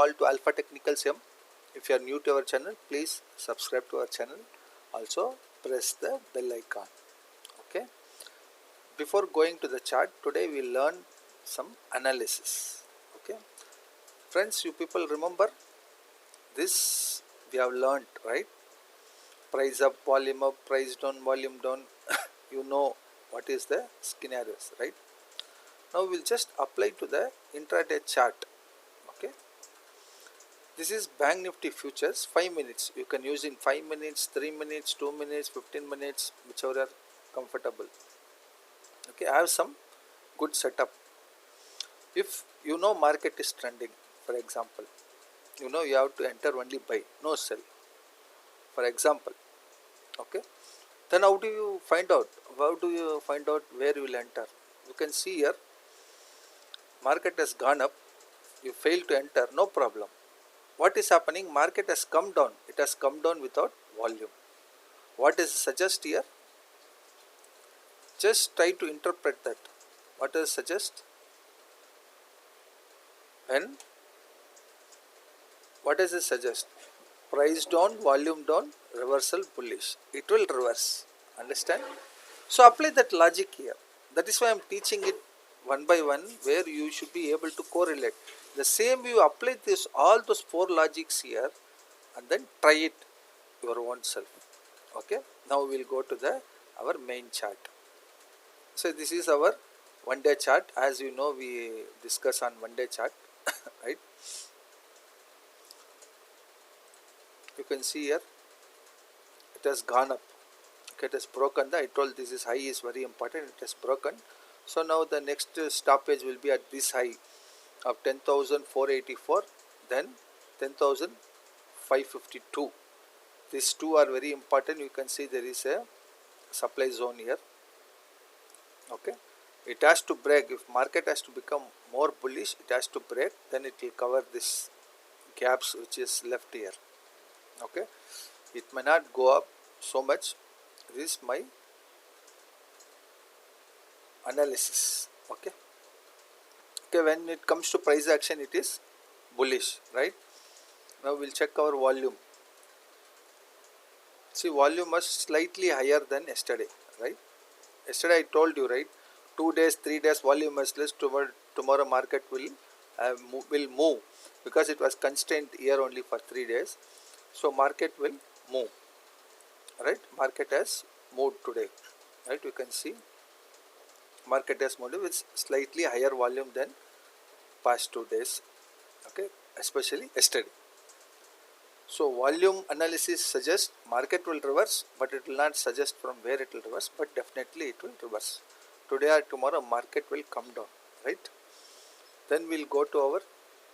all to Alpha Technical Sim. If you are new to our channel, please subscribe to our channel. Also press the bell icon. Okay. Before going to the chart, today we learn some analysis. Okay. Friends, you people remember this we have learned, right? Price up, volume up, price down, volume down. You know what is the scenarios, right? Now we'll just apply to the intraday chart. Okay. This is Bank Nifty futures 5 minutes. You can use in 5 minutes, 3 minutes, 2 minutes, 15 minutes, whichever are comfortable. Okay, I have some good setup. If you know market is trending, for example, you know you have to enter only buy, no sell. For example, okay. Then how do you find out? How do you find out where you will enter? You can see here, market has gone up. You fail to enter, no problem. What is happening? Market has come down. It has come down without volume. What does it suggest here? Just try to interpret that. What does it suggest? And what does it suggest? Price down, volume down, reversal bullish. It will reverse. Understand? So apply that logic here. That is why I am teaching it one by one, where you should be able to correlate. The same you apply this all those 4 logics here and then try it your own self. Okay. Now we will go to our main chart. So this is our 1 day chart. As you know, we discuss on 1 day chart, right? You can see here it has gone up. Okay, it has broken. I told this is high is very important. It has broken. So now the next stoppage will be at this high of 10,484, then 10,552. These two are very important. You can see there is a supply zone here. Okay, it has to break. If market has to become more bullish, it has to break, then it will cover this gaps which is left here. Okay, it may not go up so much. This is my analysis. Okay. Okay, when it comes to price action, it is bullish, right? Now we'll check our volume. See, volume was slightly higher than yesterday, right? Yesterday I told you, right? 2 days, 3 days volume was less. Tomorrow market will move because it was constrained here only for 3 days. So market will move, right? Market has moved today, right? You can see market has moved with slightly higher volume than past 2 days. Okay, especially yesterday. So volume analysis suggests market will reverse, but it will not suggest from where it will reverse, but definitely it will reverse. Today or tomorrow market will come down, right? Then we will go to our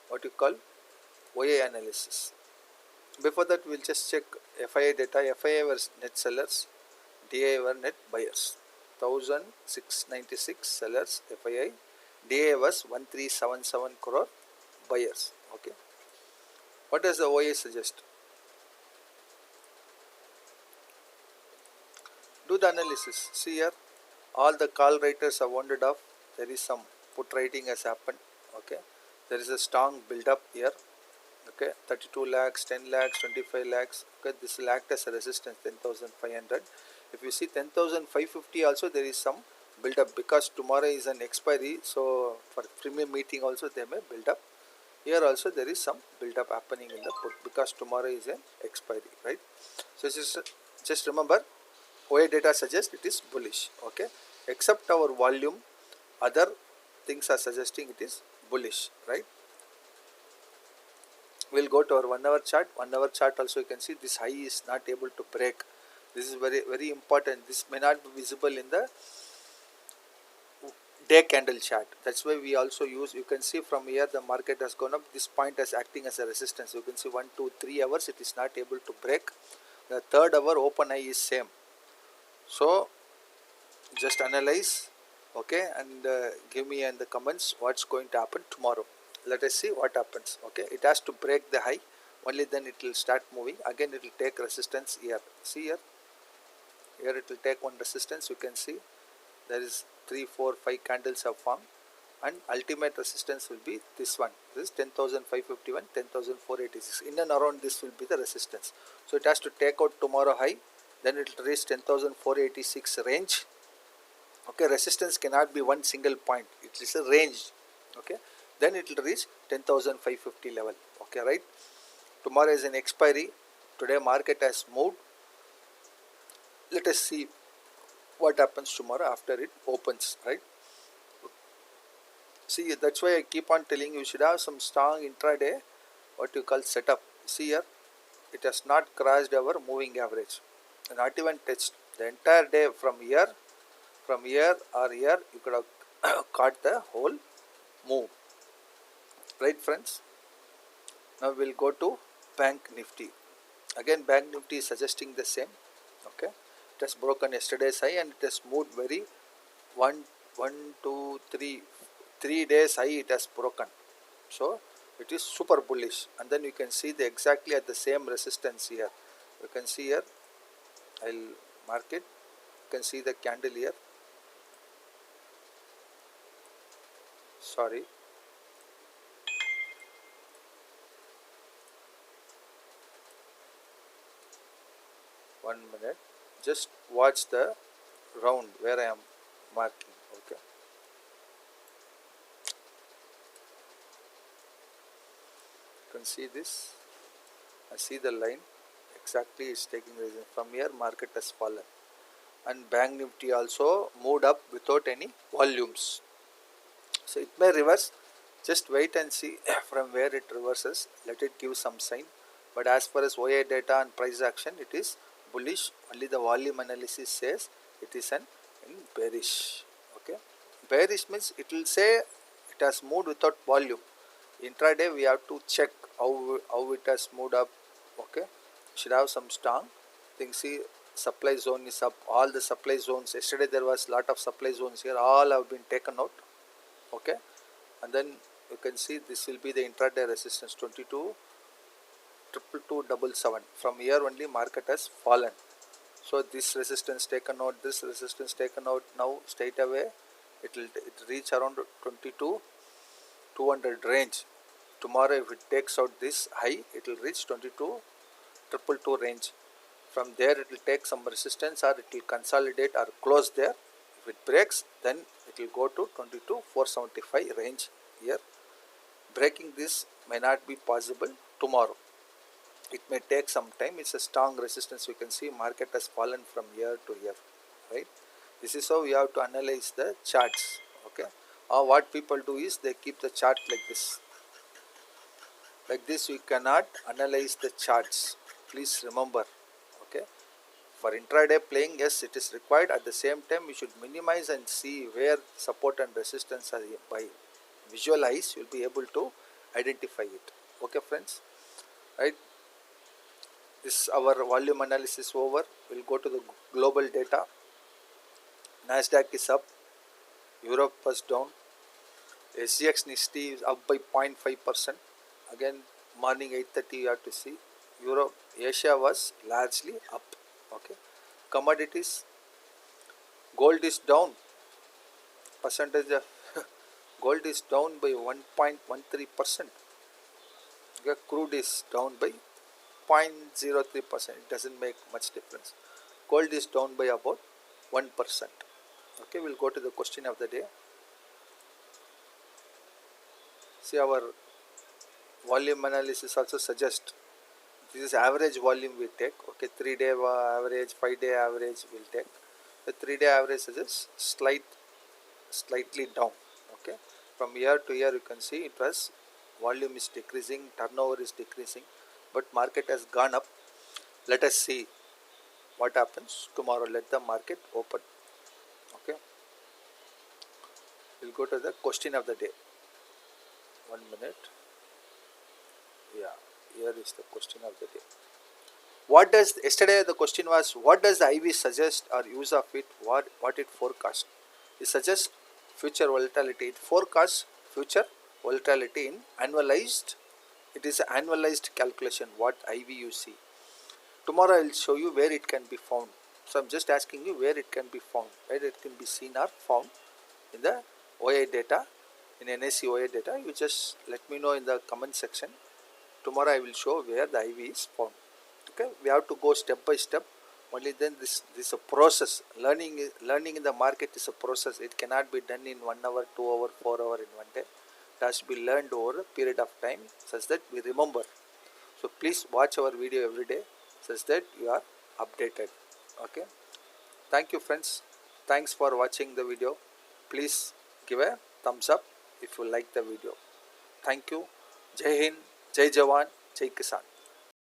what you call OA analysis. Before that we will just check FIA data. FIA were net sellers, DIA were net buyers. 1696 sellers FII, DIA was 1377 crore buyers. Okay. What does the OA suggest? Do the analysis. See here, all the call writers have wandered off. There is some put writing has happened. Okay, there is a strong build up here. Okay, 32 lakhs, 10 lakhs, 25 lakhs. Okay, this will act as a resistance 10,500. If you see 10,550 also, there is some build up because tomorrow is an expiry. So for premium meeting also they may build up. Here also there is some build up happening in the put because tomorrow is an expiry, right? So just remember, OA data suggests it is bullish. Okay, except our volume, other things are suggesting it is bullish, right? We'll go to our 1 hour chart. 1 hour chart also you can see this high is not able to break. This is very important. This may not be visible in the day candle chart. That's why we also use, you can see from here the market has gone up. This point is acting as a resistance. You can see 1, 2, 3 hours it is not able to break. The 3rd hour open high is same. So just analyze, okay, and give me in the comments what's going to happen tomorrow. Let us see what happens. Okay, it has to break the high, only then it will start moving. Again it will take resistance here. See here, here it will take one resistance. You can see there is 3, 4, 5 candles have formed. and ultimate resistance will be this one. This is 10,551, 10,486. In and around this will be the resistance. So it has to take out tomorrow high, then it will reach 10,486 range. Okay, resistance cannot be one single point, it is a range. Okay, then it will reach 10,550 level. Okay, right. Tomorrow is an expiry. Today market has moved. Let us see what happens tomorrow after it opens, right? See, that's why I keep on telling you should have some strong intraday, what you call setup. See here, it has not crossed our moving average, not even touched. The entire day from here or here, you could have caught the whole move, right friends? Now we will go to Bank Nifty. Again, Bank Nifty is suggesting the same. Okay, it has broken yesterday's high and it has moved very 3 days high it has broken. So it is super bullish, and then you can see the exactly at the same resistance here. You can see here, I will mark it. You can see the candle here. Sorry. One minute. Just watch the round where I am marking. Okay. You can see this. I see the line. Exactly is taking reason. From here market has fallen. And Bank Nifty also moved up without any volumes. So it may reverse. Just wait and see from where it reverses. Let it give some sign. But as far as OI data and price action, it is bullish. Only the volume analysis says it is in bearish. Okay, bearish means it will say it has moved without volume. Intraday we have to check how it has moved up. Okay, should have some strong things. See, supply zone is up. All the supply zones. Yesterday there was lot of supply zones here. All have been taken out. Okay, and then you can see this will be the intraday resistance 22,222,77. From here only market has fallen. So this resistance taken out, this resistance taken out. Now straight away it reach around 22,200 range. Tomorrow if it takes out this high, it will reach 22,222 range. From there it will take some resistance, or it will consolidate or close there. If it breaks, then it will go to 22,475 range here. Breaking this may not be possible tomorrow. It may take some time. It's a strong resistance. You can see market has fallen from here to here, right? This is how we have to analyze the charts. Okay, or what people do is they keep the chart like this. Like this we cannot analyze the charts. Please remember. Okay, for intraday playing, yes, it is required. At the same time, you should minimize and see where support and resistance are. By visualize, you will be able to identify it. Okay friends, right? This our volume analysis over. We will go to the global data. Nasdaq is up, Europe was down, SGX Nifty is up by 0.5%. Again, morning 8:30 you have to see. Europe, Asia was largely up. Okay, commodities, gold is down. Percentage of gold is down by 1.13%. Okay, crude is down by 0.03%. It doesn't make much difference. Gold is down by about 1%. Okay, we'll go to the question of the day. See, our volume analysis also suggests this is average volume we take. Okay, 3-day average, 5-day average we'll take. The 3-day average suggests slightly down. Okay, from year to year you can see it was volume is decreasing, turnover is decreasing, but market has gone up. Let us see what happens tomorrow. Let the market open. Okay, we'll go to the question of the day. 1 minute. Yeah, here is the question of the day. What does, yesterday the question was, what does the IV suggest or use of it, what it forecasts? It suggests future volatility. It forecasts future volatility in annualized. It is an annualized calculation what IV you see. Tomorrow I will show you where it can be found. So I am just asking you where it can be found, where it can be seen or found in the OI data in NaCOA data, you just let me know in the comment section. Tomorrow I will show where the IV is found. Okay, we have to go step by step. Only then this is a process. Learning in the market is a process. It cannot be done in 1 hour, 2 hour, 4 hour in one day. It has to be learned over a period of time such that we remember. So please watch our video every day such that you are updated. Okay. Thank you friends. Thanks for watching the video. Please give a thumbs up if you like the video. Thank you. Jai Hind, Jai Jawan, Jai Kisan.